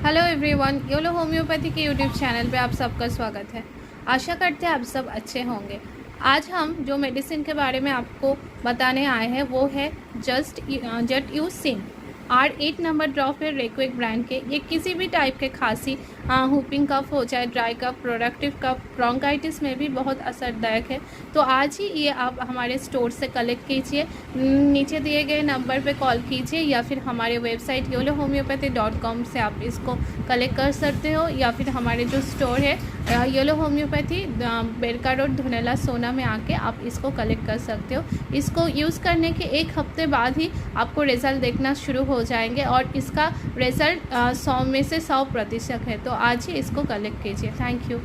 Hello everyone, YOLO homeopathy के YouTube channel पे आप सबका स्वागत है। आशा करते हैं आप सब अच्छे होंगे। आज हम जो मेडिसिन के बारे में आपको बताने आए हैं वो है जट यू सिन R8 नंबर ड्रॉप है रेक्विक ब्रांड के। ये किसी भी टाइप के खांसी, हुपिंग कफ हो, चाहे dry cough, productive cough, bronchitis में भी बहुत असरदायक है। तो आज ही ये आप हमारे स्टोर से कलेक्ट कीजिए। नीचे दिए गए नंबर पे कॉल कीजिए या फिर हमारे वेबसाइट yolohomeopathy.com से आप इसको कलेक्ट कर सकते हो, या फिर हमारे जो स्टोर है योलो होम्योपैथी बेरका रोड धुनेला सोना में आके आप इसको कलेक्ट कर सकते हो। इसको यूज़ करने के एक हफ्ते बाद ही आपको रिज़ल्ट देखना शुरू हो जाएंगे और इसका रिज़ल्ट 100 में से 100% है। तो आज ही इसको कलेक्ट कीजिए। Thank you.